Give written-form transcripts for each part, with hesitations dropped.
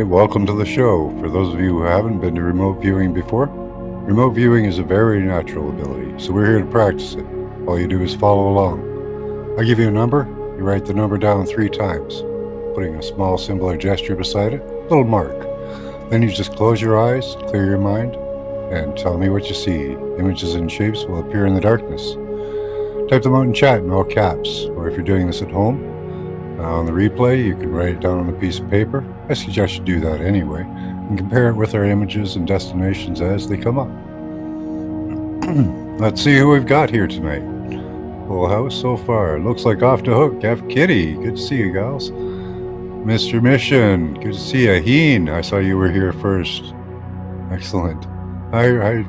welcome to the show. For those of you who haven't been to remote viewing before, remote viewing is a very natural ability, so we're here to practice it. All you do is follow along. I give you a number, you write the number down 3 times, putting a small symbol or gesture beside it, a little mark. Then you just close your eyes, clear your mind, and tell me what you see. Images and shapes will appear in the darkness. Type them out in chat in all caps, or if you're doing this at home, on the replay, you can write it down on a piece of paper. I suggest you do that anyway, and compare it with our images and destinations as they come up. Let's see who we've got here tonight. Full house so far. Looks like off the hook. Have Kitty. Good to see you, gals. Mr. Mission. Good to see you. Heen. I saw you were here first. Excellent. Hi,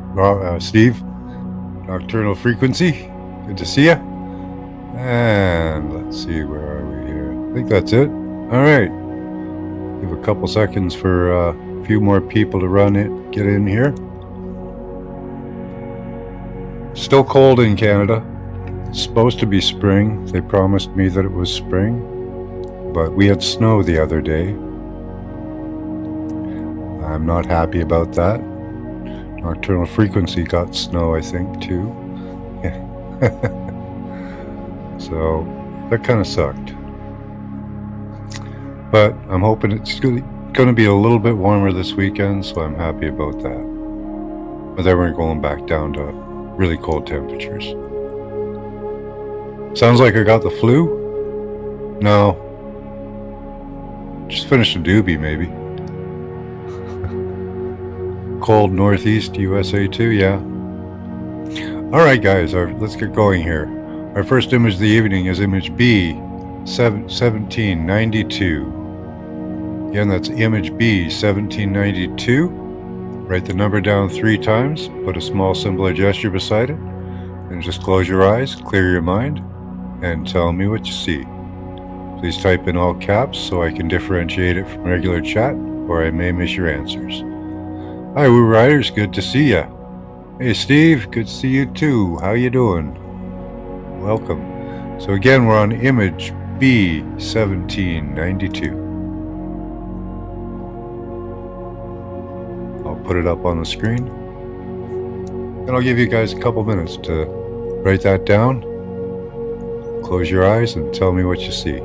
Steve. Nocturnal Frequency. Good to see you. And let's see, where are we here? I think that's it. All right. Give a couple seconds for a few more people to get in here. Still cold in Canada. It's supposed to be spring. They promised me that it was spring, but we had snow the other day. I'm not happy about that. Nocturnal Frequency got snow, I think, too. So that kind of sucked. But I'm hoping it's going to be a little bit warmer this weekend, so I'm happy about that. But then we're going back down to really cold temperatures. Sounds like I got the flu? No. Just finished a doobie, maybe. Cold northeast USA too, yeah. Alright guys, let's get going here. Our first image of the evening is image B, 1792. Again, that's image B, 1792. Write the number down 3 times, put a small symbol or gesture beside it, and just close your eyes, clear your mind, and tell me what you see. Please type in all caps so I can differentiate it from regular chat, or I may miss your answers. Hi, Woo Riders, good to see ya. Hey Steve, good to see you too. How you doing? Welcome. So again, we're on image B, 1792. I'll put it up on the screen. And I'll give you guys a couple minutes to write that down. Close your eyes and tell me what you see.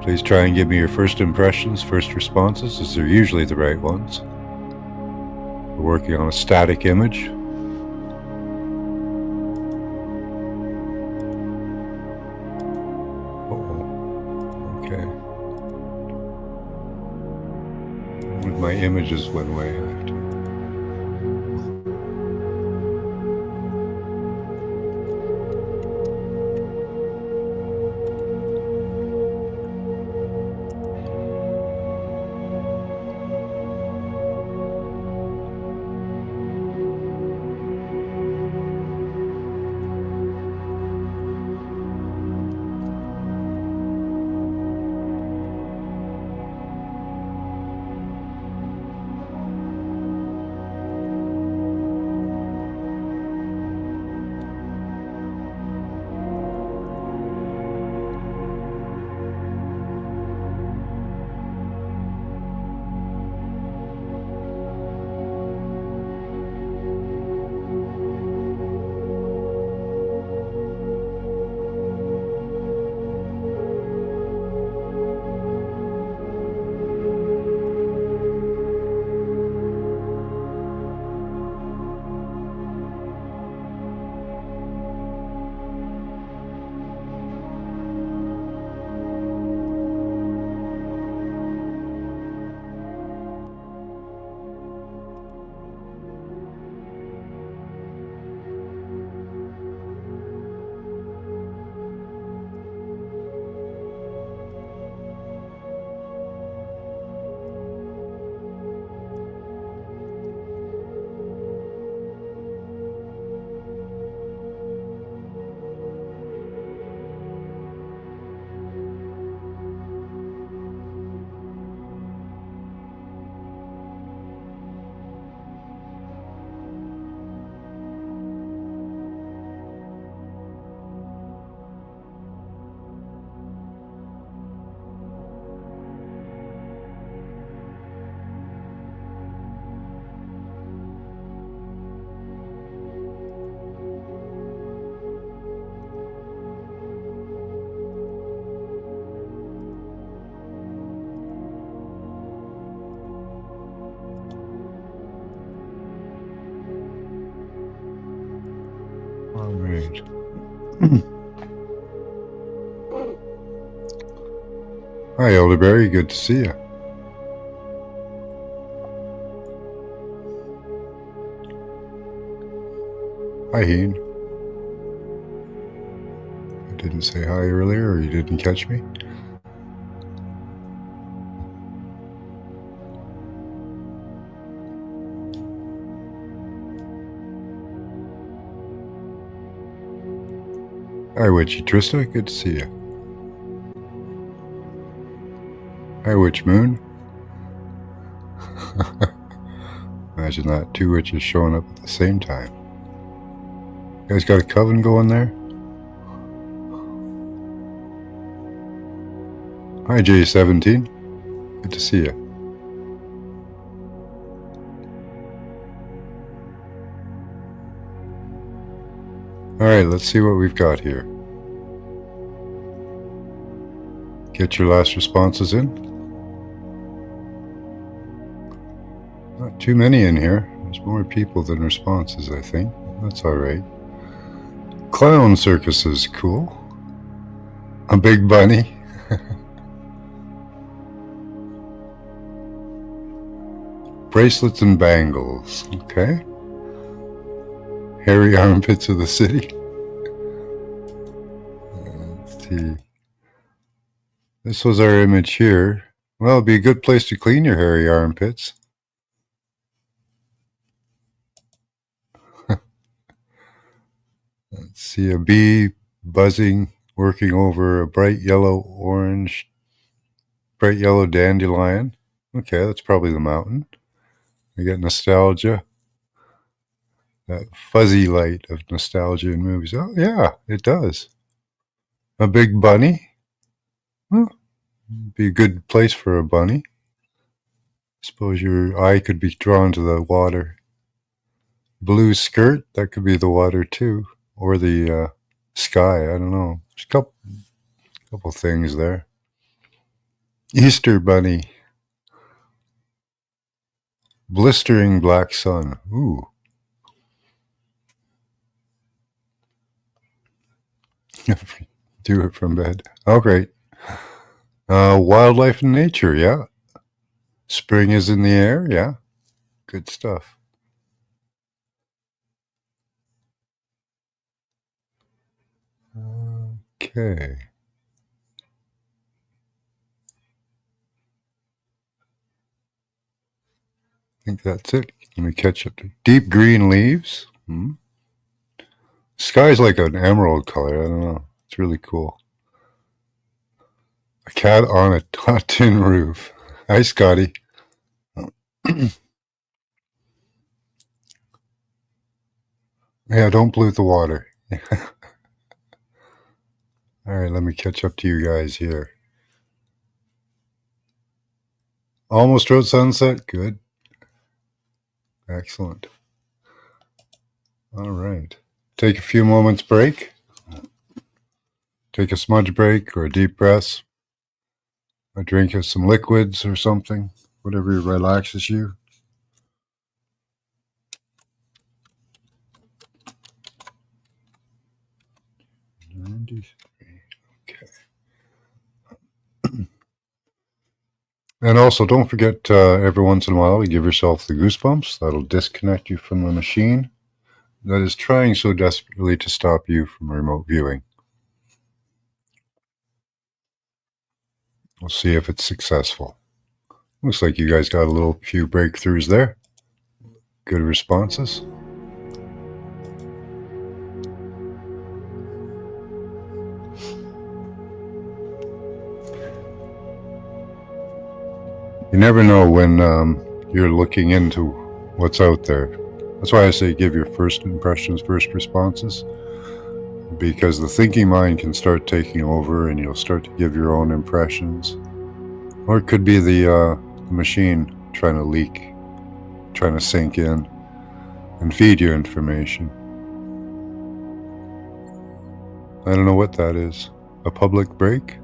Please try and give me your first impressions, first responses, as they're usually the right ones. We're working on a static image. My images went way after. right. Hi, Elderberry. Good to see you. Hi, Heen. I didn't say hi earlier, or you didn't catch me? Hi, Witchy Trista. Good to see you. Hi, Witch Moon. Imagine that, two witches showing up at the same time. You guys got a coven going there? Hi, J17. Good to see you. Alright, let's see what we've got here. Get your last responses in. Not too many in here. There's more people than responses, I think. That's alright. Clown circuses, cool. A big bunny. Bracelets and bangles, okay. Hairy armpits of the city. Let's see. This was our image here. Well, it'd be a good place to clean your hairy armpits. Let's see, a bee buzzing, working over a bright yellow dandelion. Okay, that's probably the mountain. We get nostalgia. That fuzzy light of nostalgia in movies. Oh, yeah, it does. A big bunny. Well, be a good place for a bunny. Suppose your eye could be drawn to the water. Blue skirt, that could be the water too. Or the sky, I don't know. There's a couple things there. Easter bunny. Blistering black sun. Ooh. Do it from bed. Oh, great. Wildlife and nature, yeah. Spring is in the air, yeah. Good stuff. Okay. I think that's it. Let me catch up to deep green leaves. Sky's like an emerald color. I don't know. It's really cool. A cat on a tin roof. Hi, Scotty. Yeah, don't pollute the water. All right, let me catch up to you guys here. Almost wrote sunset. Good. Excellent. All right. Take a few moments break. Take a smudge break or a deep breath. A drink of some liquids or something. Whatever relaxes you. Okay. And also, don't forget every once in a while to give yourself the goosebumps. That'll disconnect you from the machine that is trying so desperately to stop you from remote viewing. We'll see if it's successful. Looks like you guys got a few breakthroughs there. Good responses. You never know when you're looking into what's out there. That's why I say give your first impressions, first responses, because the thinking mind can start taking over and you'll start to give your own impressions. Or it could be the machine trying to leak, trying to sink in and feed you information. I don't know what that is. A public break?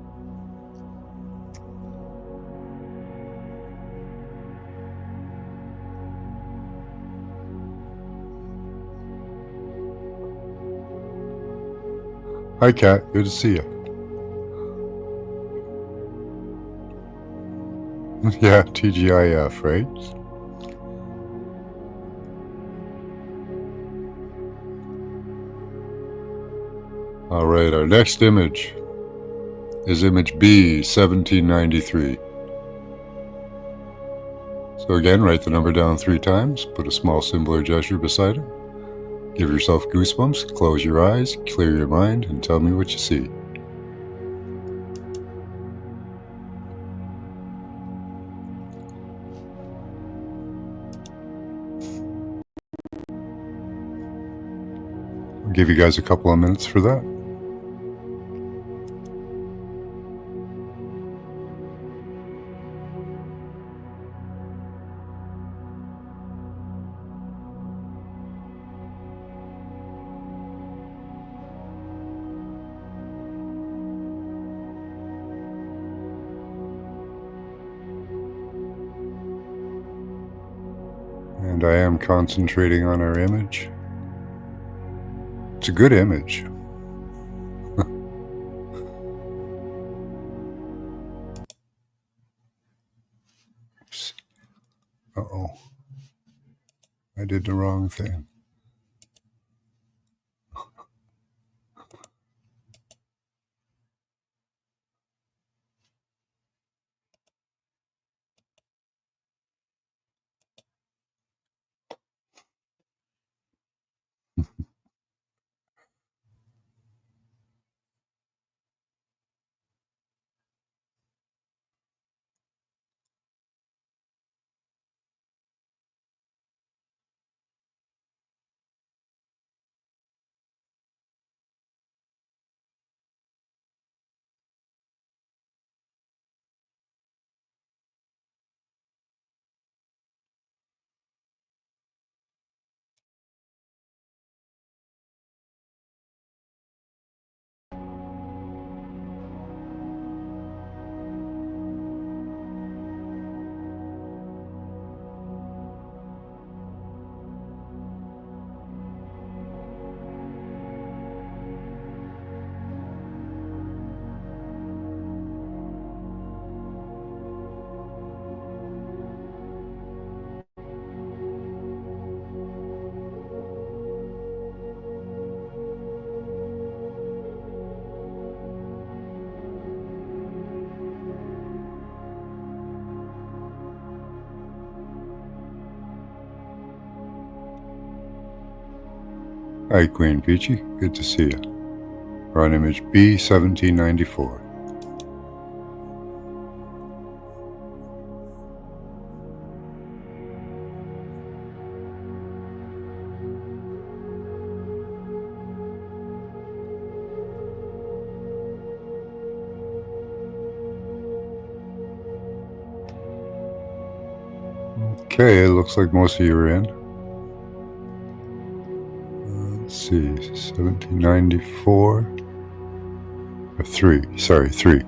Hi, Kat. Good to see you. Yeah, TGIF, right? All right, our next image is image B, 1793. So again, write the number down 3 times, put a small symbol or gesture beside it. Give yourself goosebumps, close your eyes, clear your mind, and tell me what you see. I'll give you guys a couple of minutes for that. And I am concentrating on our image. It's a good image. Uh-oh. I did the wrong thing. Hi, Queen Peachy. Good to see you. We're on image B, 1794. Okay, it looks like most of you are in. Let's see, 1794. Or 3, sorry, 3.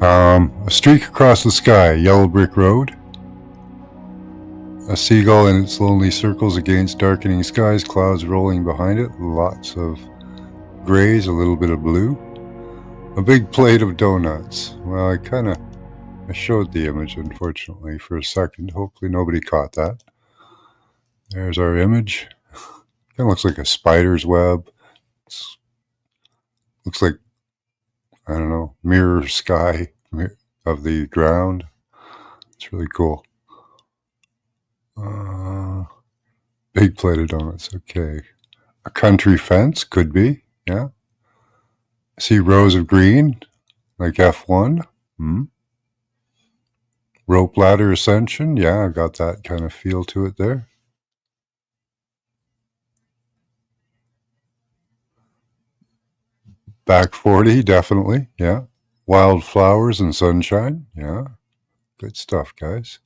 A streak across the sky, yellow brick road. A seagull in its lonely circles against darkening skies, clouds rolling behind it, lots of grays, a little bit of blue. A big plate of donuts. Well, I showed the image, unfortunately, for a second. Hopefully nobody caught that. There's our image. Kind of looks like a spider's web. Looks like, I don't know, mirror sky of the ground. It's really cool. Big plate of donuts. Okay. A country fence could be. Yeah. See rows of green, like F1. Rope ladder ascension. Yeah, I got that kind of feel to it there. Back 40, definitely. Yeah. Wildflowers and sunshine. Yeah. Good stuff, guys.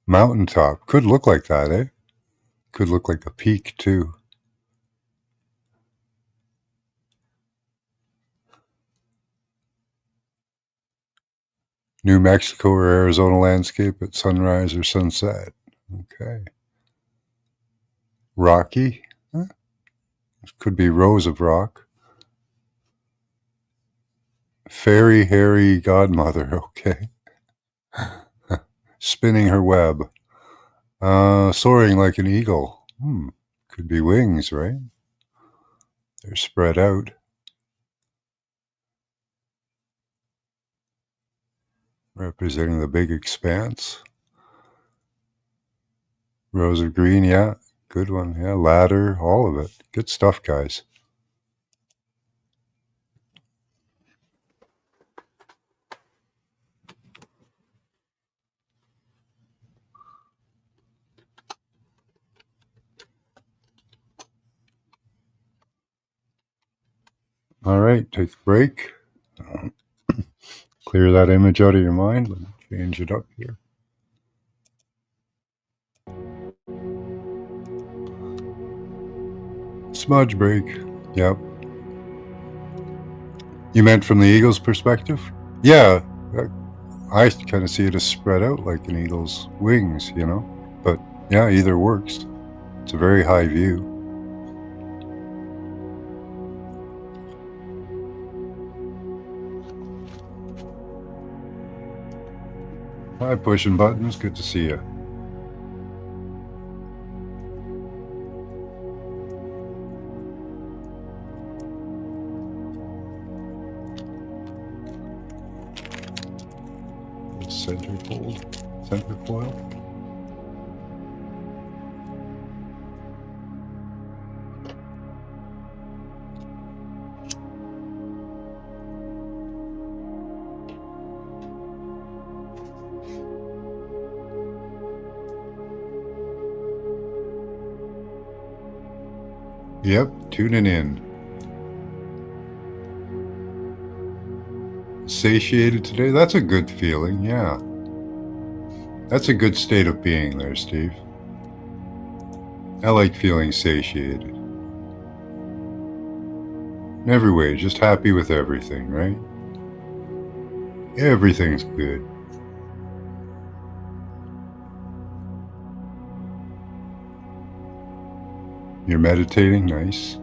Mountaintop. Could look like that, eh? Could look like a peak, too. New Mexico or Arizona landscape at sunrise or sunset. Okay. Rocky? Huh? Could be Rose of Rock. Fairy Hairy Godmother, okay. Spinning her web. Soaring like an eagle. Could be wings, right? They're spread out. Representing the big expanse. Rose of Green, yeah. Good one. Yeah, ladder, all of it. Good stuff, guys. All right, take a break. Clear that image out of your mind. Let me change it up here. Smudge break. Yep. You meant from the eagle's perspective? Yeah, I kind of see it as spread out like an eagle's wings, you know? But yeah, either works. It's a very high view. Hi, pushing buttons. Good to see you. Center foil. Yep, tuning in. Satiated today? That's a good feeling, yeah. That's a good state of being there, Steve. I like feeling satiated. In every way, just happy with everything, right? Everything's good. You're meditating, nice.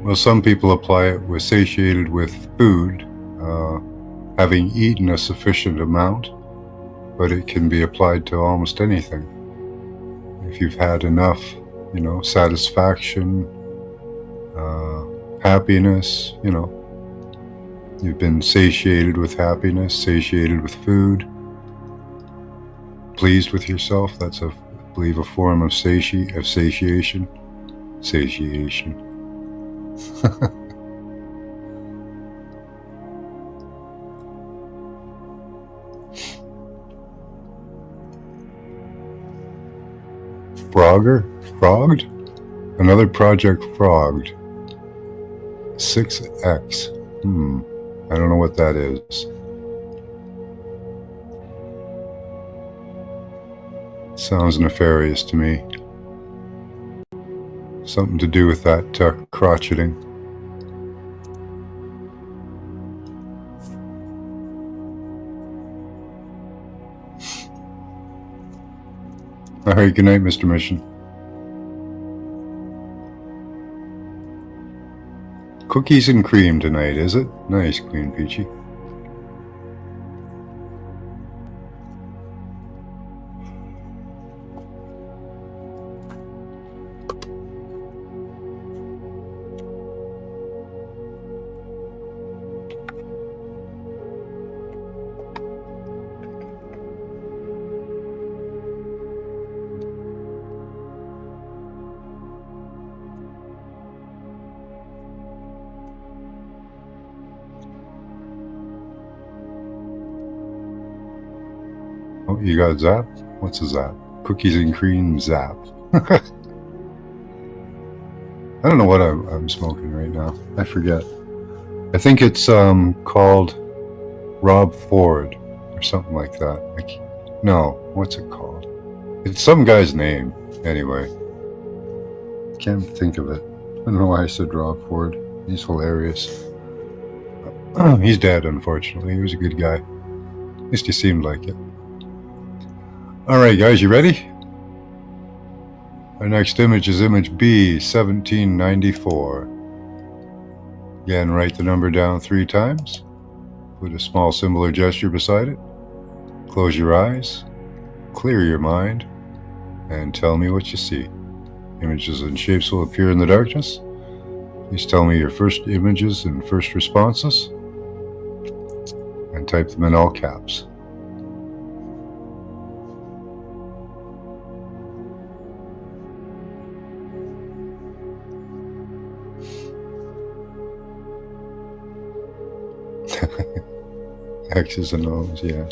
Well, some people apply it with satiated with food, having eaten a sufficient amount, but it can be applied to almost anything. If you've had enough, you know, satisfaction, happiness, you know, you've been satiated with happiness, satiated with food, pleased with yourself. That's, I believe, a form of satiation. Satiation. Frogged? Another project frogged. 6X. I don't know what that is. Sounds nefarious to me. Something to do with that crotcheting. All right, good night, Mr. Mission. Cookies and cream tonight, is it? Nice, Queen Peachy. Oh, you got zap? What's a zap? Cookies and cream zap. I don't know what I'm smoking right now. I forget. I think it's called Rob Ford or something like that. No, what's it called? It's some guy's name. Anyway, can't think of it. I don't know why I said Rob Ford. He's hilarious. He's dead, unfortunately. He was a good guy. At least he seemed like it. All right, guys, you ready? Our next image is image B, 1794. Again, write the number down 3 times. Put a small symbol or gesture beside it. Close your eyes, clear your mind, and tell me what you see. Images and shapes will appear in the darkness. Please tell me your first images and first responses, and type them in all caps. X's and O's, yeah.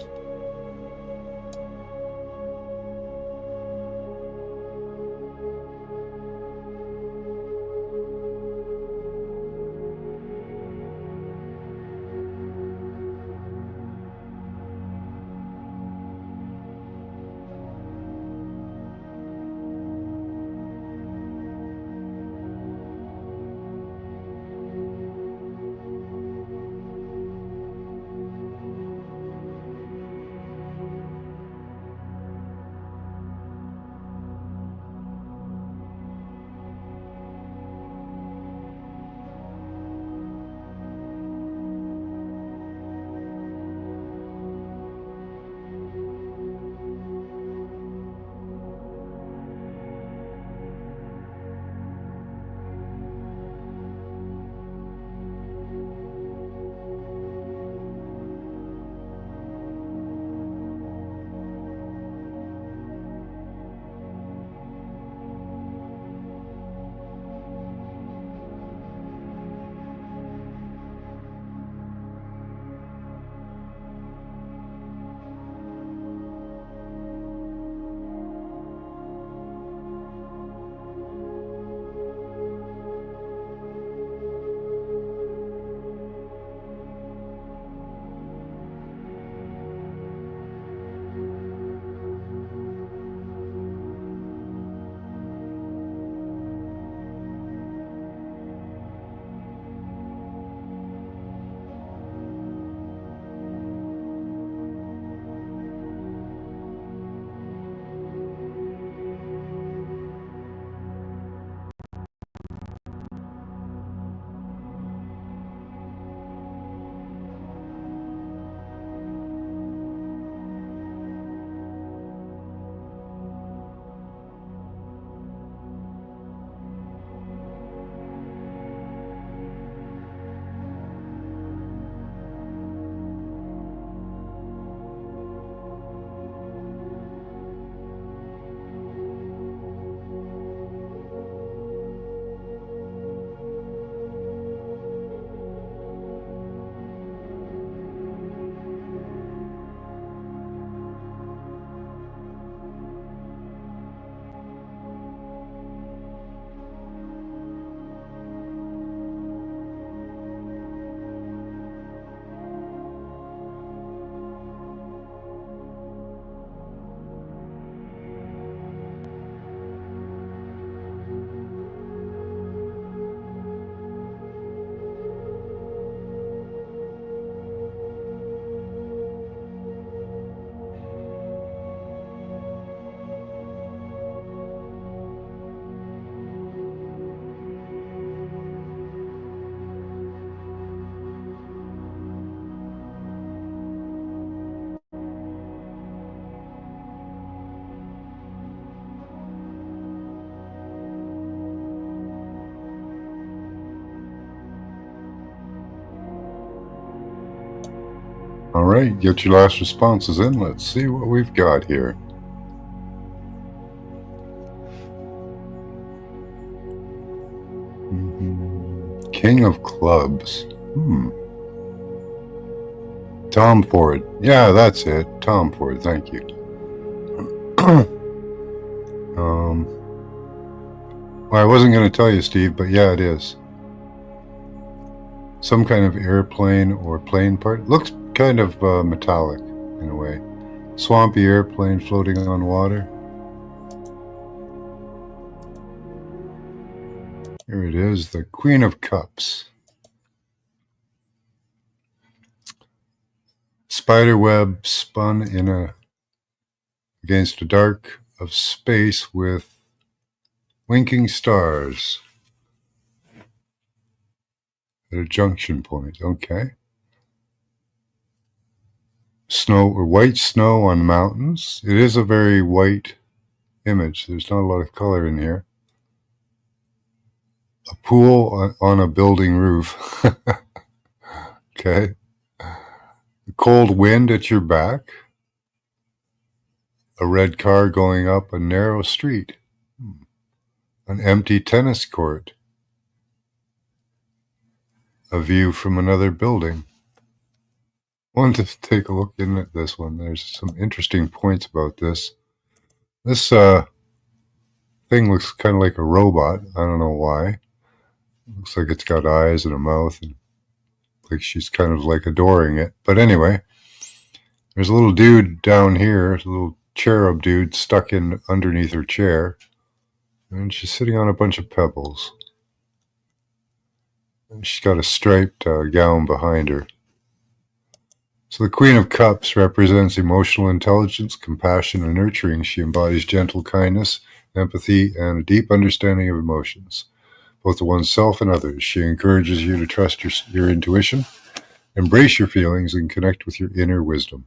All right, get your last responses in. Let's see what we've got here. King of Clubs. Tom Ford. Yeah, that's it. Tom Ford, thank you. Well, I wasn't going to tell you, Steve, but yeah, it is. Some kind of airplane or plane part. Looks kind of metallic in a way. Swampy airplane floating on water. Here it is, the Queen of Cups. Spider web spun against a dark of space with winking stars at a junction point. Okay. Snow or white snow on mountains. It is a very white image. There's not a lot of color in here. A pool on a building roof. Okay. A cold wind at your back. A red car going up a narrow street. An empty tennis court. A view from another building. I wanted to take a look in at this one. There's some interesting points about this. This thing looks kind of like a robot. I don't know why. Looks like it's got eyes and a mouth, and like she's kind of like adoring it. But anyway, there's a little dude down here, a little cherub dude stuck in underneath her chair, and she's sitting on a bunch of pebbles. And she's got a striped gown behind her. So the Queen of Cups represents emotional intelligence, compassion, and nurturing. She embodies gentle kindness, empathy, and a deep understanding of emotions, both to oneself and others. She encourages you to trust your intuition, embrace your feelings, and connect with your inner wisdom.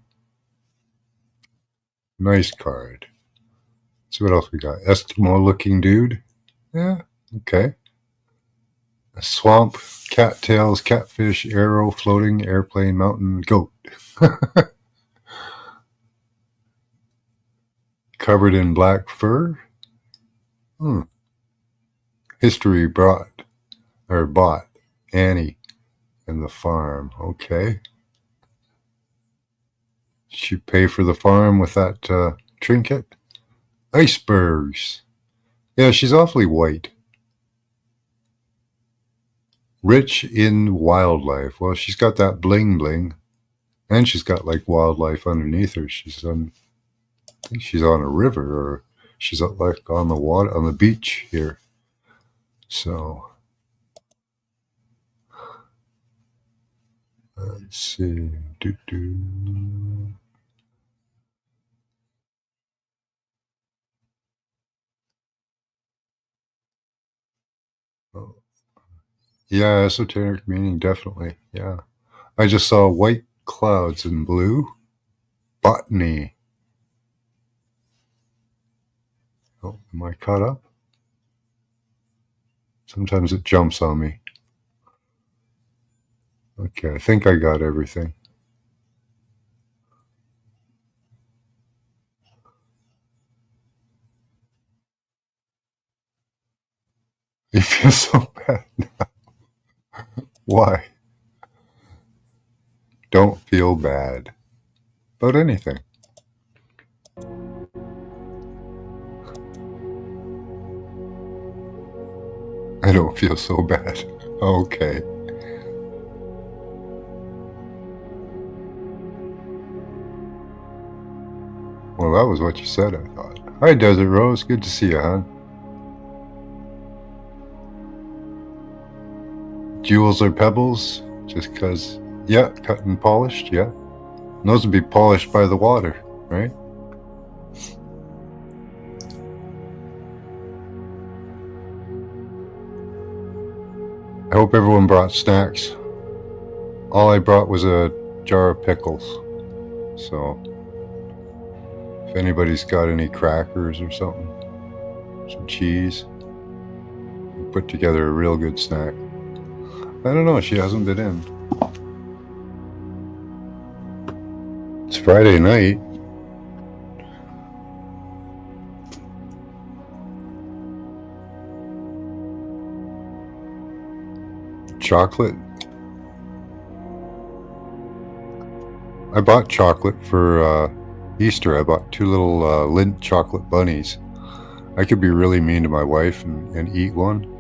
Nice card. Let's see what else we got. Eskimo-looking dude. Yeah, okay. A swamp, cattails, catfish, arrow, floating, airplane, mountain, goat. Covered in black fur. History bought Annie and the farm. Okay. Did she pay for the farm with that trinket? Icebergs. Yeah, she's awfully white. Rich in wildlife. Well, she's got that bling bling, and she's got like wildlife underneath her. I think she's on a river, or she's like on the water, on the beach here. So let's see. Oh. Yeah, esoteric meaning, definitely. Yeah. I just saw white clouds in blue. Botany. Oh, am I caught up? Sometimes it jumps on me. Okay, I think I got everything. You feel so bad now. Why? Don't feel bad about anything. I don't feel so bad. Okay. Well, that was what you said, I thought. Hi, Desert Rose. Good to see you, hon. Jewels or pebbles? Just because, yeah, cut and polished, yeah. And those would be polished by the water, right? I hope everyone brought snacks. All I brought was a jar of pickles. So, if anybody's got any crackers or something, some cheese, we put together a real good snack. I don't know, she hasn't been in. It's Friday night. Chocolate. I bought chocolate for Easter. I bought 2 little Lindt chocolate bunnies. I could be really mean to my wife and eat one.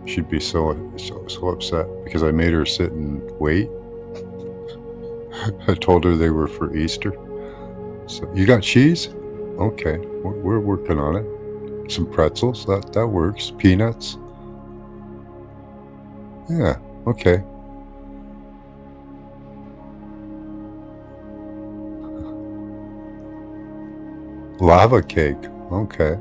She'd be so upset because I made her sit and wait. I told her they were for Easter. So you got cheese? Okay, we're working on it. Some pretzels, that works. Peanuts. Yeah, okay. Lava cake. Okay.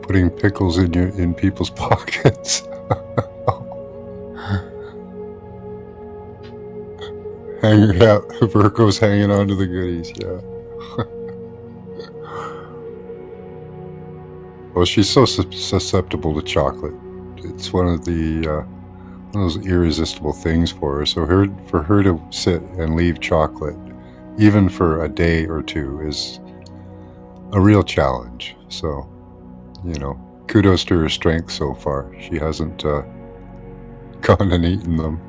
Putting pickles in people's pockets. Yeah, Virgo's hanging on to the goodies. Yeah. Well, she's so susceptible to chocolate. It's one of those irresistible things for her. So for her to sit and leave chocolate, even for a day or two, is a real challenge. So, kudos to her strength so far. She hasn't gone and eaten them.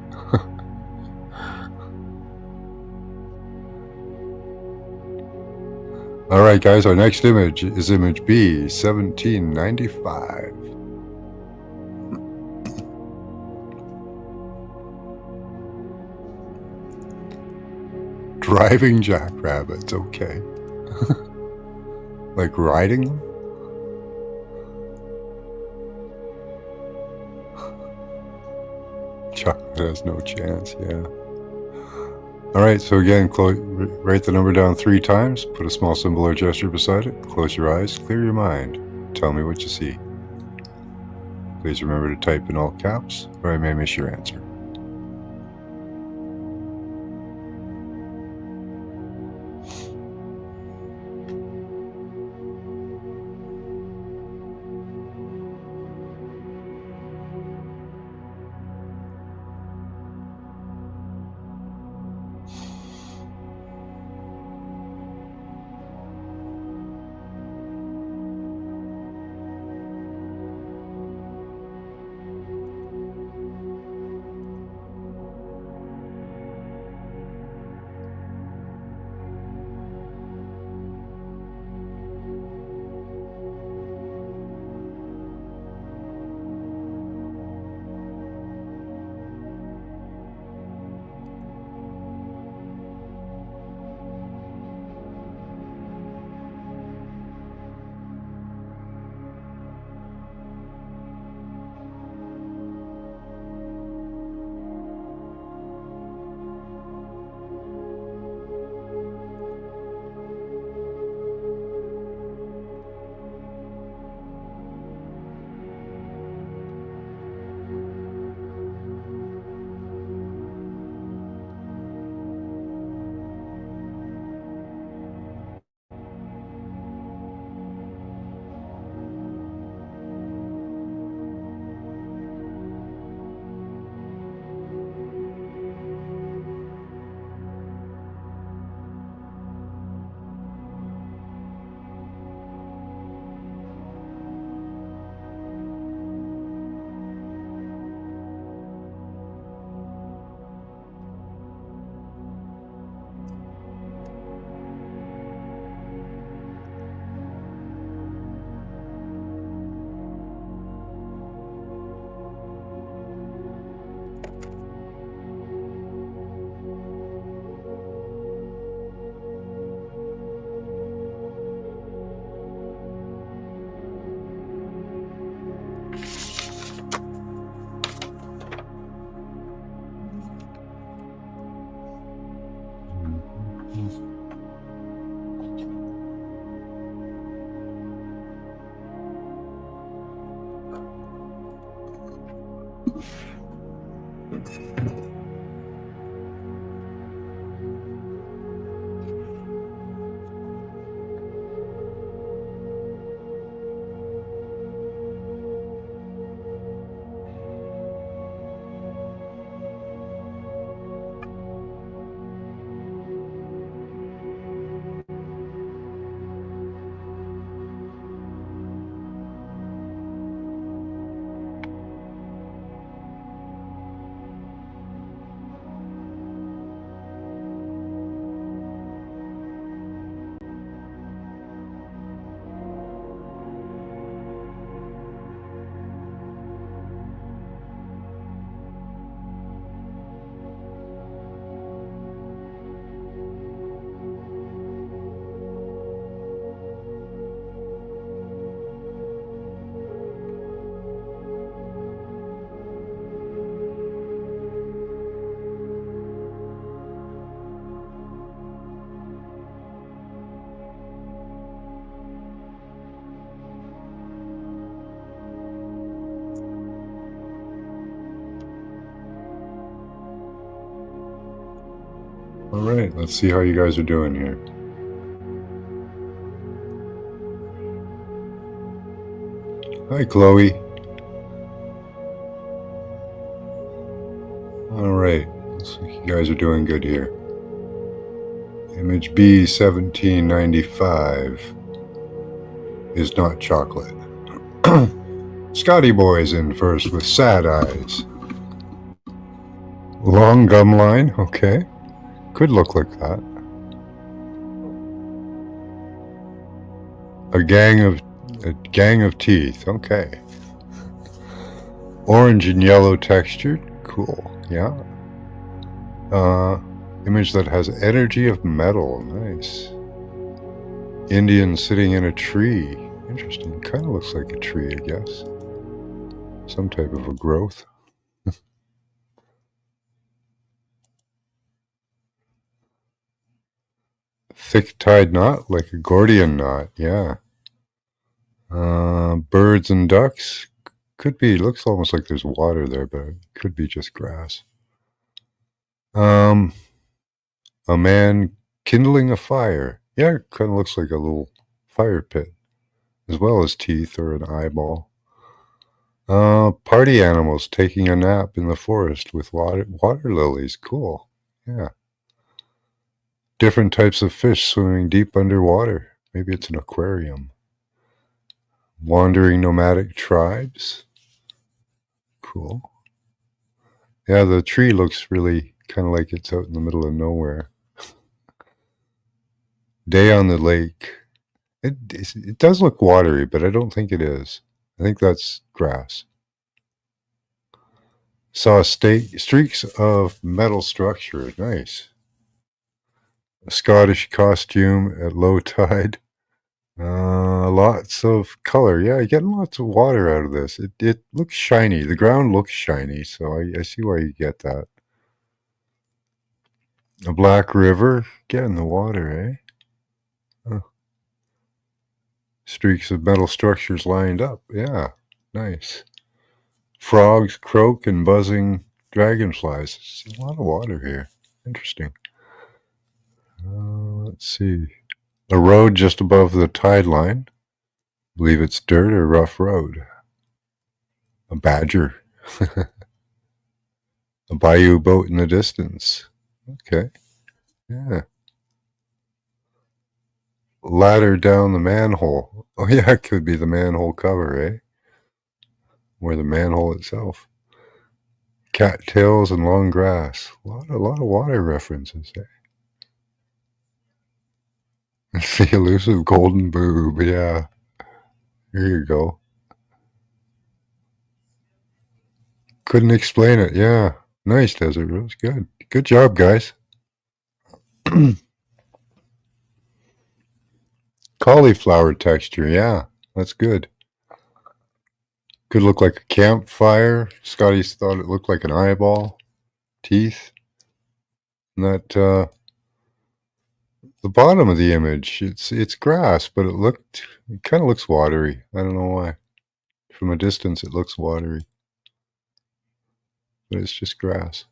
All right, guys, our next image is image B, 1795. Driving jackrabbits, okay. Like riding them? Chocolate has no chance, yeah. All right, so again, write the number down 3 times, put a small symbol or gesture beside it, close your eyes, clear your mind. Tell me what you see. Please remember to type in all caps, or I may miss your answer. All right, let's see how you guys are doing here. Hi, Chloe. All right, looks like you guys are doing good here. Image B1795 is not chocolate. Scotty Boy's in first with sad eyes. Long gum line, okay. Could look like that. A gang of teeth, okay. Orange and yellow textured, cool, yeah. Image that has energy of metal, nice. Indian sitting in a tree, interesting. Kind of looks like a tree, I guess. Some type of a growth. Thick tied knot, like a Gordian knot, yeah. Birds and ducks, could be, looks almost like there's water there, but it could be just grass. A man kindling a fire. Yeah, it kind of looks like a little fire pit, as well as teeth or an eyeball. Party animals taking a nap in the forest with water lilies. Cool. Yeah. Different types of fish swimming deep underwater. Maybe it's an aquarium. Wandering nomadic tribes. Cool. Yeah, the tree looks really kind of like it's out in the middle of nowhere. Day on the lake. It does look watery, but I don't think it is. I think that's grass. Saw streaks of metal structure. Nice. A Scottish costume at low tide. Lots of color. Yeah, you're getting lots of water out of this. It looks shiny. The ground looks shiny, so I see why you get that. A black river. Getting the water, eh? Huh. Streaks of metal structures lined up. Yeah, nice. Frogs croak and buzzing dragonflies. It's a lot of water here. Interesting. Let's see. A road just above the tide line. Believe it's dirt or rough road. A badger. A bayou boat in the distance. Okay. Yeah. Ladder down the manhole. Oh yeah, it could be the manhole cover, eh? Or the manhole itself. Cattails and long grass. A lot of water references, eh? The elusive golden boob, yeah. Here you go. Couldn't explain it, yeah. Nice, Desert Rose. Good. Good job, guys. Cauliflower texture, yeah. That's good. Could look like a campfire. Scotty's thought it looked like an eyeball. Teeth. And that the bottom of the image, it's grass, but it kind of looks watery. I don't know why. From a distance it looks watery. But it's just grass.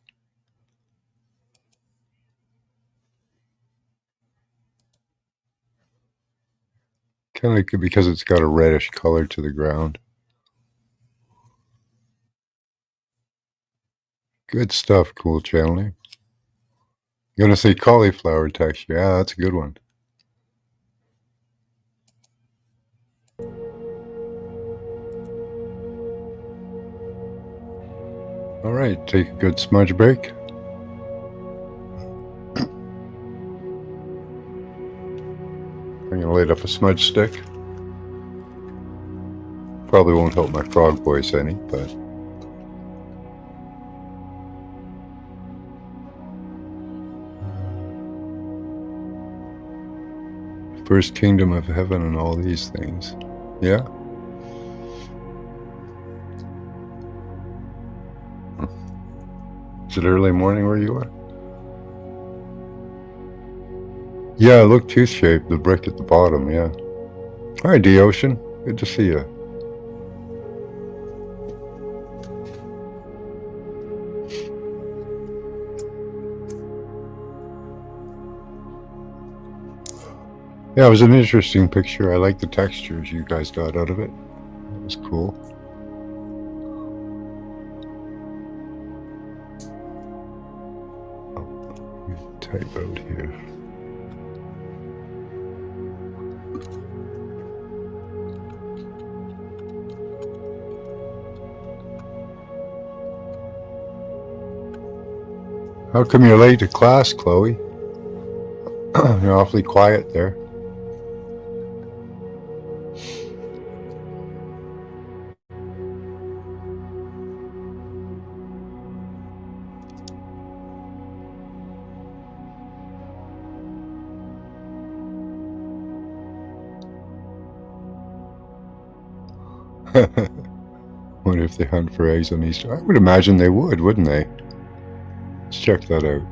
Kind of because it's got a reddish color to the ground. Good stuff, cool channeling. You're gonna say cauliflower texture. Yeah, that's a good one. All right, take a good smudge break. I'm gonna light up a smudge stick. Probably won't help my frog voice any, but first kingdom of heaven and all these things. Yeah? Is it early morning where you are? Yeah, look tooth-shaped, the brick at the bottom, yeah. Hi, D-Ocean. Good to see you. Yeah, it was an interesting picture. I like the textures you guys got out of it. It was cool. Oh, type out here. How come you're late to class, Chloe? You're awfully quiet there. Wonder if they hunt for eggs on Easter. I would imagine they would, wouldn't they? Let's check that out.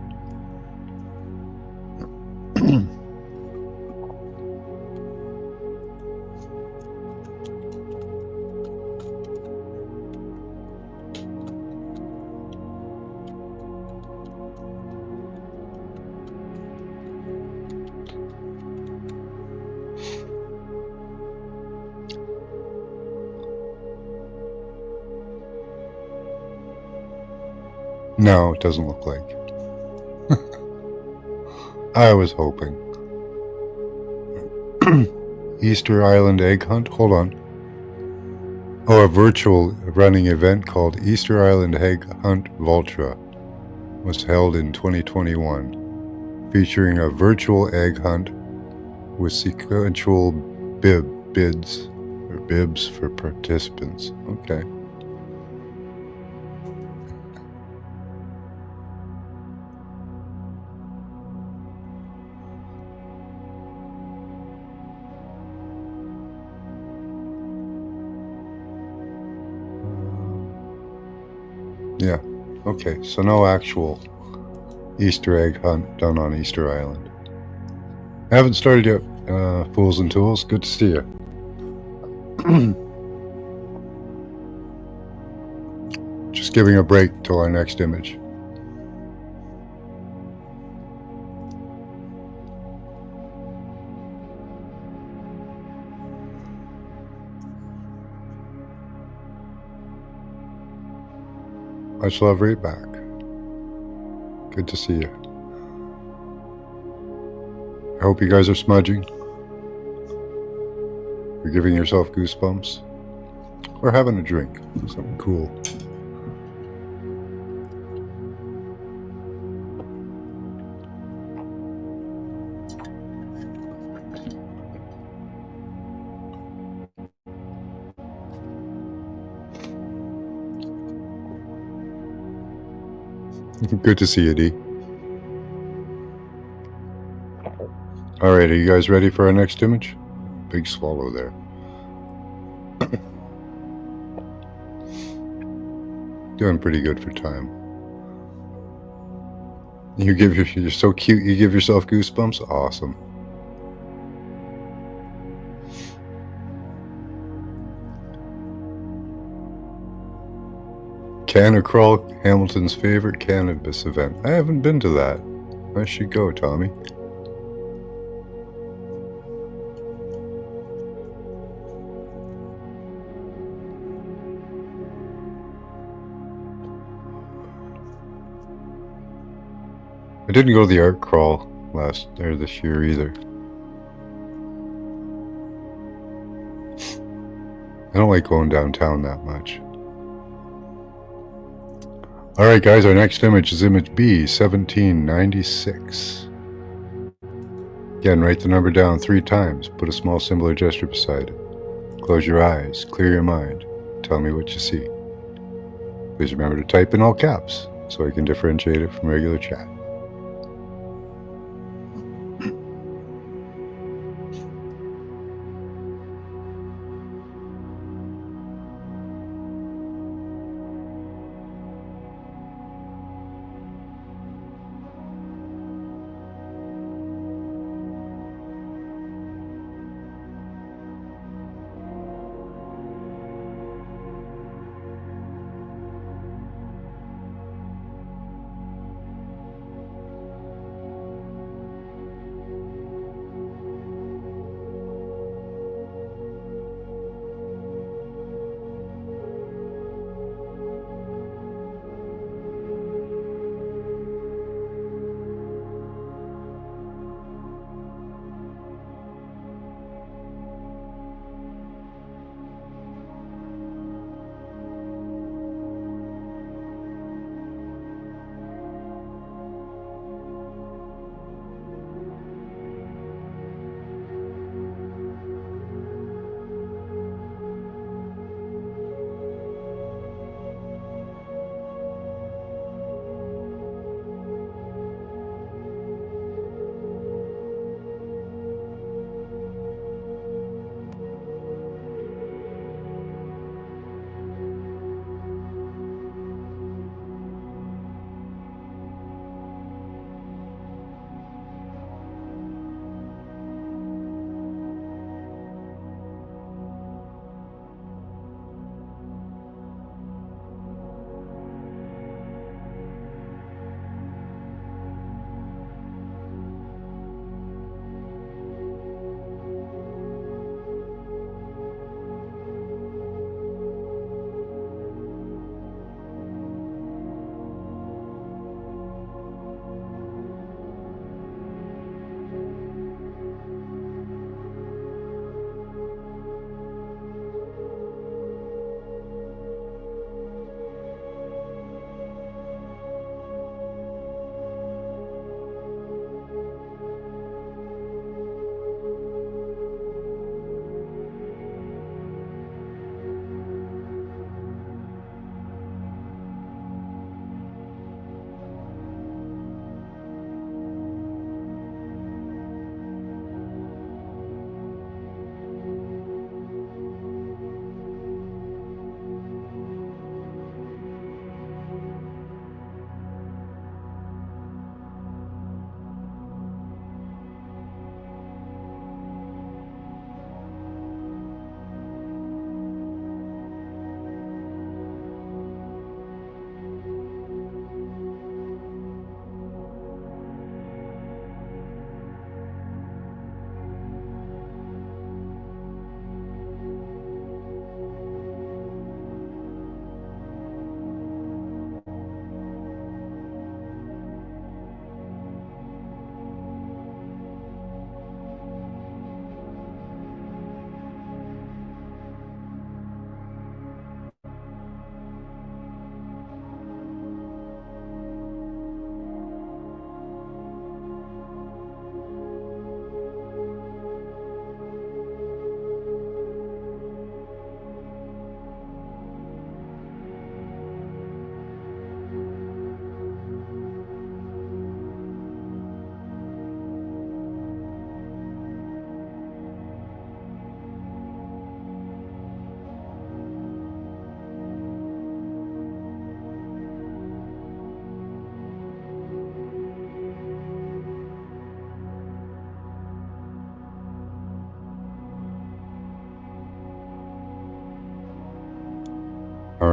No, it doesn't look like. I was hoping. Easter Island egg hunt? Hold on. Oh, a virtual running event called Easter Island Egg Hunt Vultra was held in 2021, featuring a virtual egg hunt with sequential bibs for participants. Okay. Yeah. Okay, so no actual Easter egg hunt done on Easter Island. I haven't started yet, Fools and Tools. Good to see you. Just giving a break till our next image. Much love right back. Good to see you. I hope you guys are smudging. You're giving yourself goosebumps. Or having a drink. Something cool. Good to see you, D. Alright, are you guys ready for our next image? Big swallow there. Doing pretty good for time. You're so cute, you give yourself goosebumps? Awesome. Canna Crawl, Hamilton's favorite cannabis event. I haven't been to that. I should go, Tommy. I didn't go to the art crawl this year either. I don't like going downtown that much. Alright guys, our next image is image B, 1796. Again, write the number down 3 times. Put a small symbol or gesture beside it. Close your eyes, clear your mind. Tell me what you see. Please remember to type in all caps so I can differentiate it from regular chat.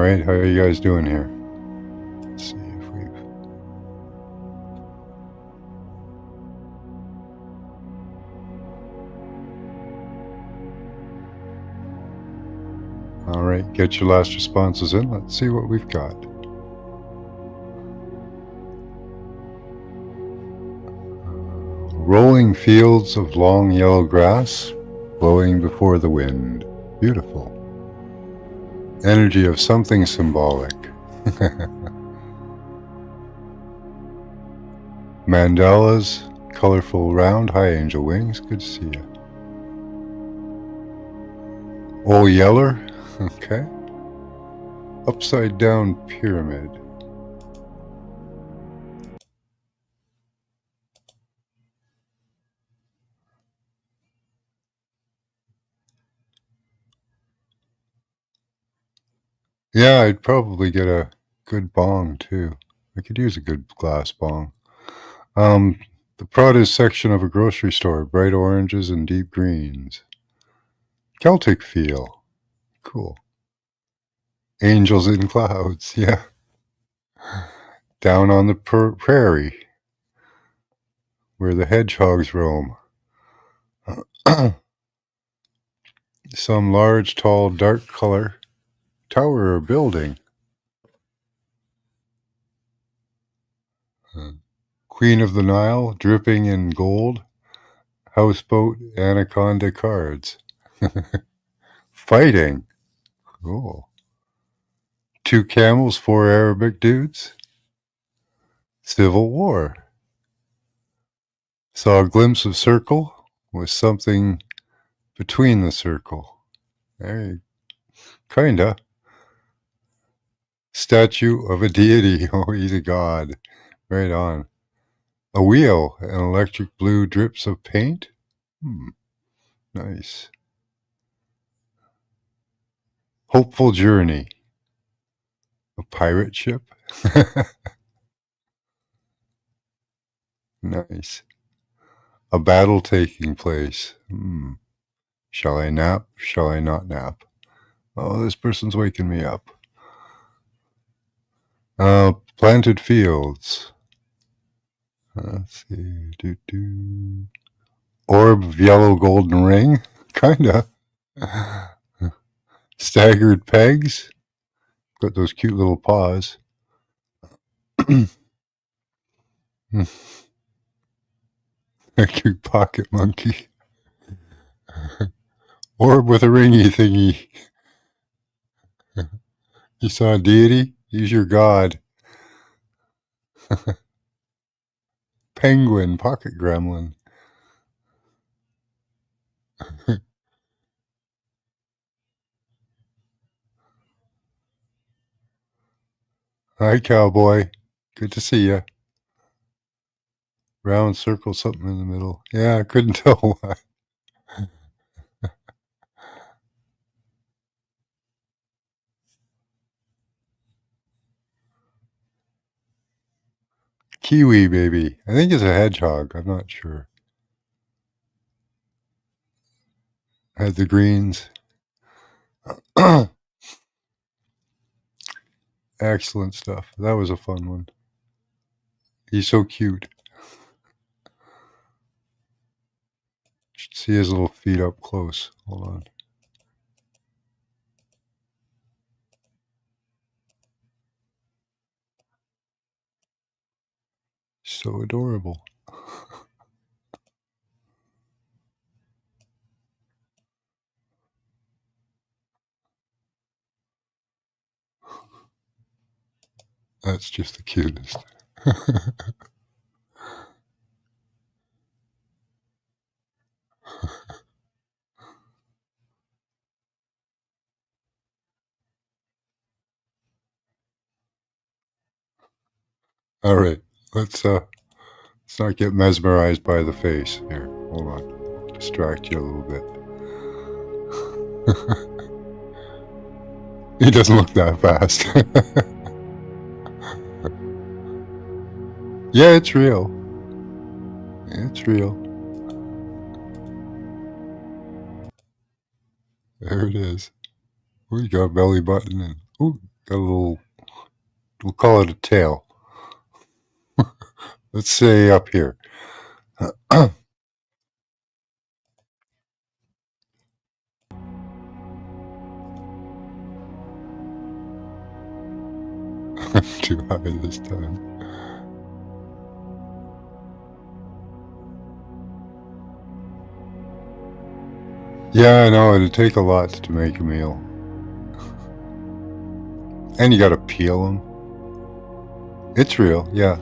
right, how are you guys doing here? Let's see if we've. All right, get your last responses in. Let's see what we've got. Rolling fields of long yellow grass, blowing before the wind. Beautiful. Energy of something symbolic. Mandalas, colorful round high angel wings. Good to see you. All yeller. Okay. Upside down pyramid. Yeah, I'd probably get a good bong too. I could use a good glass bong. Um, the produce section of a grocery store, bright oranges and deep greens. Celtic feel. Cool. Angels in clouds. Yeah. Down on the prairie where the hedgehogs roam. Some large, tall, dark color tower or building. Uh, Queen of the Nile, dripping in gold. Houseboat, anaconda cards. Fighting. Cool. Two camels, four Arabic dudes. Civil War. Saw a glimpse of circle with something between the circle. There, kinda. Statue of a deity. Oh, he's a god. Right on. A wheel and electric blue drips of paint. Nice. Hopeful journey. A pirate ship. Nice. A battle taking place. Shall I nap? Shall I not nap? Oh, this person's waking me up. Planted fields. Let's see. Orb of yellow golden ring. Kinda. Staggered pegs. Got those cute little paws. A cute pocket monkey. Orb with a ringy thingy. You saw a deity? He's your god. Penguin, pocket gremlin. Hi, cowboy. Good to see you. Round circle, something in the middle. Yeah, I couldn't tell why. Kiwi baby. I think it's a hedgehog. I'm not sure. Had the greens. Excellent stuff. That was a fun one. He's so cute. Should see his little feet up close. Hold on. So adorable. That's just the cutest. All right, let's not get mesmerized by the face. Here, hold on. Distract you a little bit. He doesn't look that fast. Yeah, it's real. It's real. There it is. We got a belly button and ooh, got a little, we'll call it a tail. Let's say up here. Too high this time. Yeah, I know. It'd take a lot to make a meal. And you gotta peel them. It's real, yeah.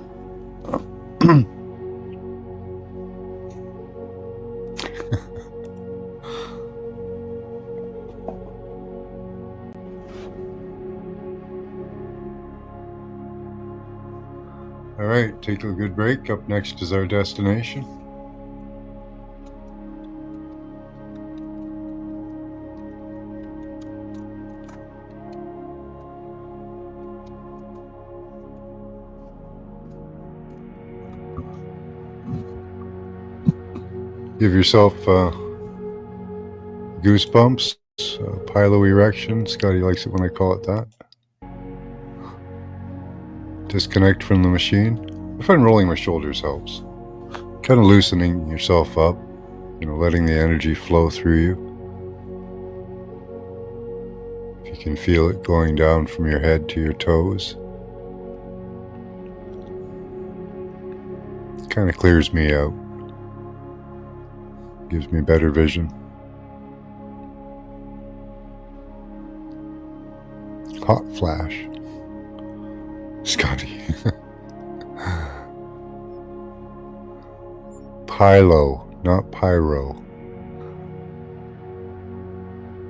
All right, take a good break. Up next is our destination. Give yourself goosebumps, pylo erection. Scotty likes it when I call it that. Disconnect from the machine. I find rolling my shoulders helps. Kind of loosening yourself up, letting the energy flow through you. If you can feel it going down from your head to your toes. Kind of clears me out. Gives me better vision. Hot flash. Scotty. Pylo, not pyro.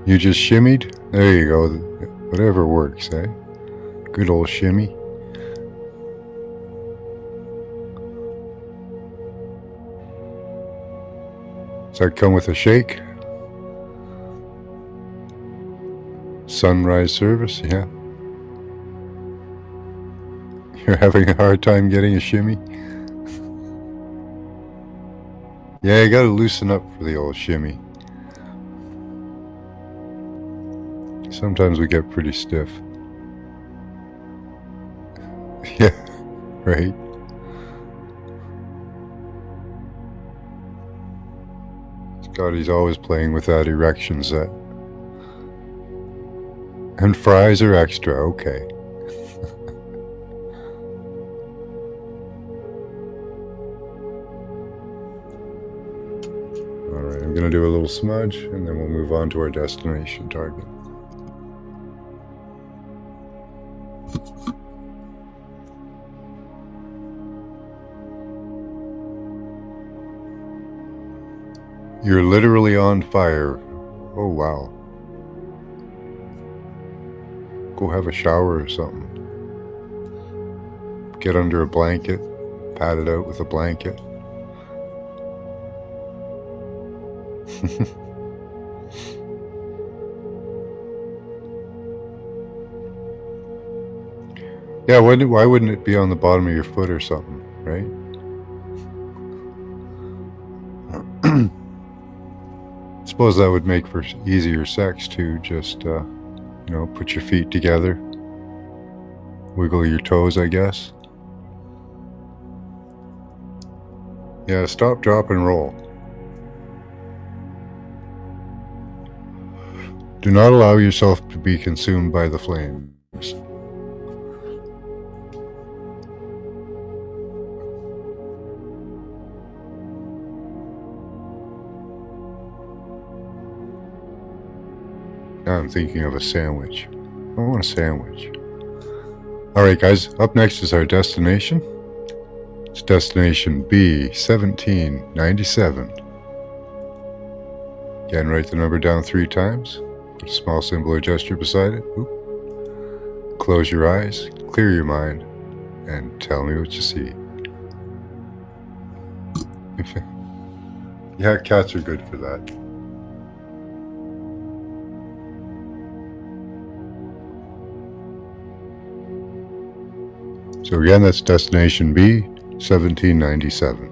You just shimmied? There you go. Whatever works, eh? Good old shimmy. Does that come with a shake? Sunrise service, yeah. You're having a hard time getting a shimmy? Yeah, you gotta loosen up for the old shimmy. Sometimes we get pretty stiff. Yeah, right. Scotty's always playing with that erection set. And fries are extra, okay. Alright, I'm gonna do a little smudge and then we'll move on to our destination target. You're literally on fire. Oh wow. Go have a shower or something. Get under a blanket, pat it out with a blanket. Yeah, why wouldn't it be on the bottom of your foot or something, right? Suppose that would make for easier sex too. Just, put your feet together. Wiggle your toes, I guess. Yeah, stop, drop, and roll. Do not allow yourself to be consumed by the flames. Now I'm thinking of a sandwich. I want a sandwich. Alright guys, up next is our destination. It's destination B1797. Again, write the number down 3 times. Put a small symbol or gesture beside it. Oop. Close your eyes, clear your mind, and tell me what you see. Yeah, cats are good for that. So again, that's destination B, 1797.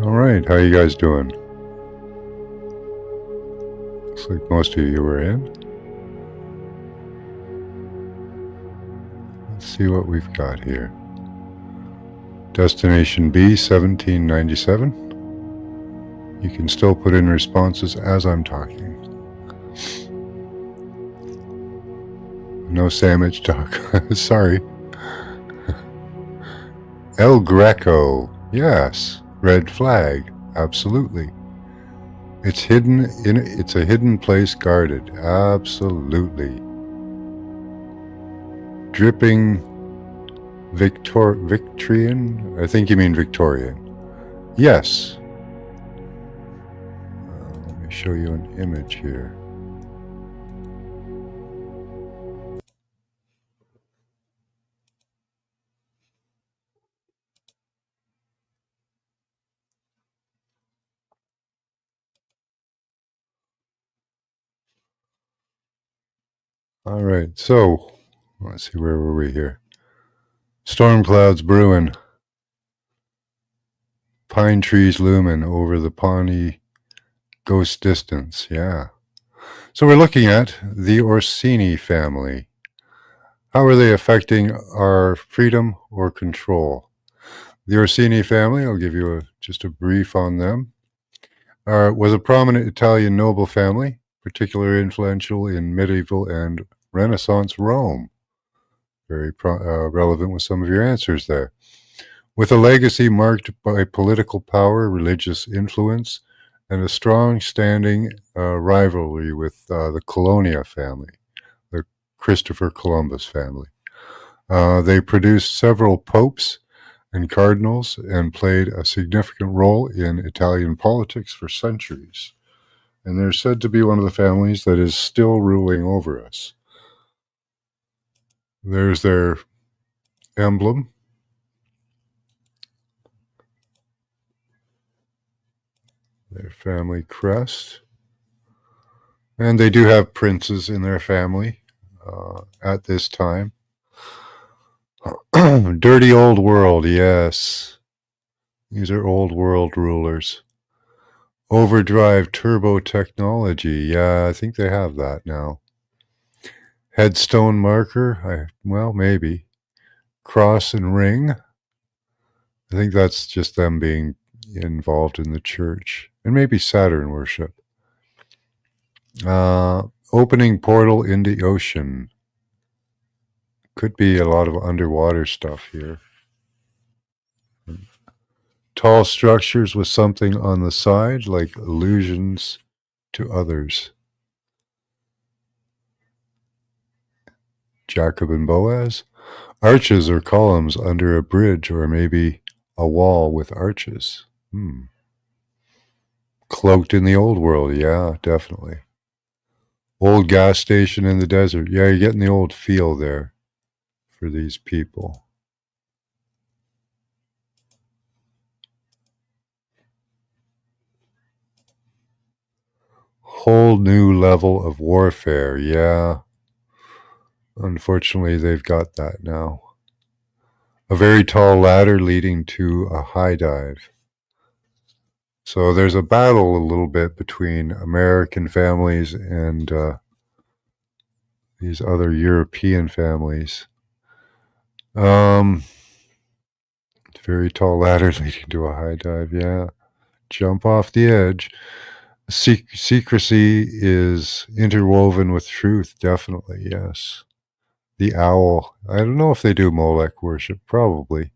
All right, how you guys doing? Looks like most of you were in. Let's see what we've got here. Destination B, 1797. You can still put in responses as I'm talking. No sandwich talk. Sorry. El Greco. Yes. Red flag. Absolutely. It's hidden in it's a hidden place guarded. Absolutely. Dripping Victorian? I think you mean Victorian. Yes. Let me show you an image here. All right, so let's see, where were we here? Storm clouds brewing, pine trees looming over the Pawnee ghost distance. Yeah. So we're looking at the Orsini family. How are they affecting our freedom or control? The Orsini family, I'll give you just a brief on them, was a prominent Italian noble family, particularly influential in medieval and Renaissance Rome. Very relevant with some of your answers there. With a legacy marked by political power, religious influence, and a strong standing rivalry with the Colonia family, the Christopher Columbus family. They produced several popes and cardinals and played a significant role in Italian politics for centuries. And they're said to be one of the families that is still ruling over us. There's their emblem, their family crest. And they do have princes in their family at this time. Dirty old world, yes. These are old world rulers. Overdrive turbo technology, yeah, I think they have that now. Headstone marker, well, maybe. Cross and ring, I think that's just them being involved in the church. And maybe Saturn worship. Opening portal in the ocean. Could be a lot of underwater stuff here. Tall structures with something on the side, like allusions to others. Jacob and Boaz. Arches or columns under a bridge, or maybe a wall with arches. Cloaked in the old world, yeah, definitely. Old gas station in the desert. Yeah, you're getting the old feel there for these people. Whole new level of warfare, yeah. Unfortunately, they've got that now. A very tall ladder leading to a high dive. So there's a battle a little bit between American families and these other European families. Very tall ladder leading to a high dive, yeah. Jump off the edge. Secrecy is interwoven with truth, definitely, yes. The owl. I don't know if they do Molech worship, probably.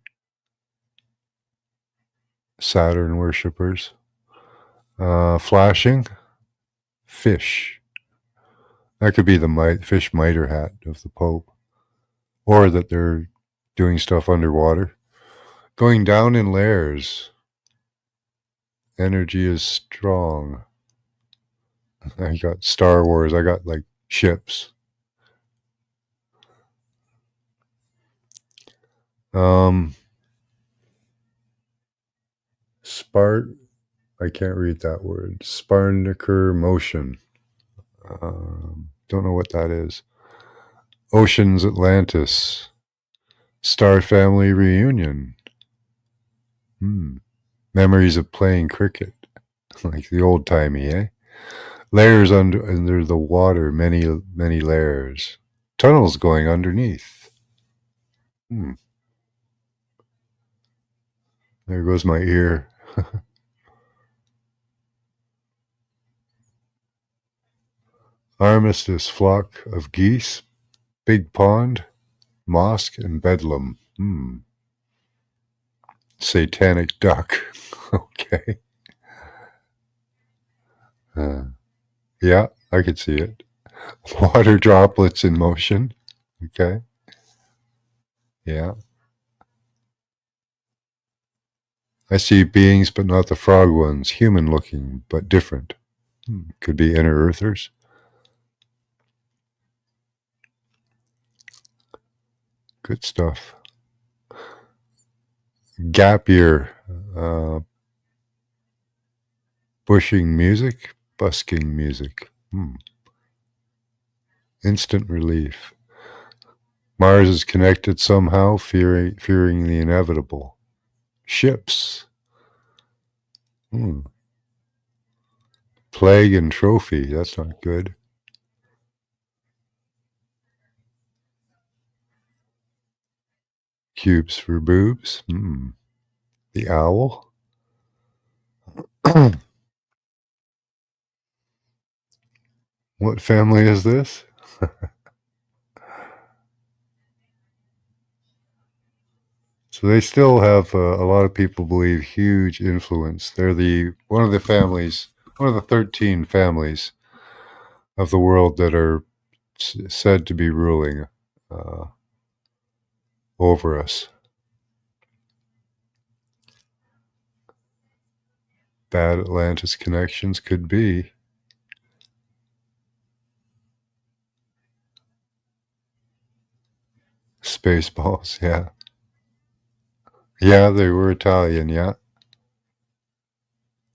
Saturn worshippers. Flashing. Fish. That could be the fish miter hat of the Pope. Or that they're doing stuff underwater. Going down in layers. Energy is strong. I got Star Wars. I got like ships. Spart. I can't read that word. Sparniker motion. Don't know what that is. Oceans Atlantis. Star Family Reunion. Memories of playing cricket, like the old timey, eh? Layers under the water, many, many layers. Tunnels going underneath. Hmm. There goes my ear. Armistice, flock of geese, big pond, mosque, and bedlam. Hmm. Satanic duck. Okay. Uh, yeah, I could see it. Water droplets in motion. Okay. Yeah. I see beings, but not the frog ones. Human looking, but different. Could be inner earthers. Good stuff. Gap year. Uh, bushing music. Busking music. Instant relief. Mars is connected somehow, fearing the inevitable. Ships. Hmm. Plague and trophy. That's not good. Cubes for boobs. The owl. What family is this? So they still have a lot of people believe huge influence. They're the one of the families, one of the 13 families of the world that are said to be ruling uh, over us. Bad Atlantis connections could be. Spaceballs, yeah. Yeah, they were Italian, yeah.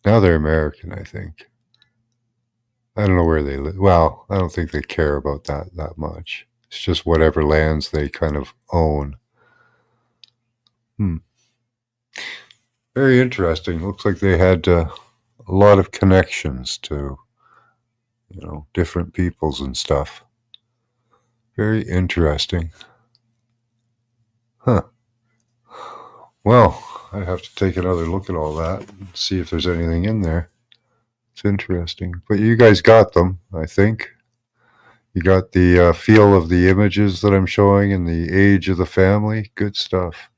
Now they're American, I think. I don't know where they live. Well, I don't think they care about that much. It's just whatever lands they kind of own. Hmm. Very interesting. Looks like they had a lot of connections to, different peoples and stuff. Very interesting. Huh. Well, I'd have to take another look at all that and see if there's anything in there. It's interesting. But you guys got them, I think. You got the feel of the images that I'm showing and the age of the family. Good stuff.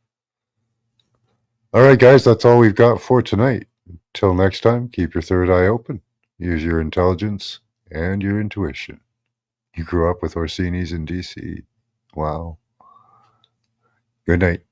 All right, guys, that's all we've got for tonight. Till next time, keep your third eye open. Use your intelligence and your intuition. You grew up with Orsini's in DC. Wow. Good night.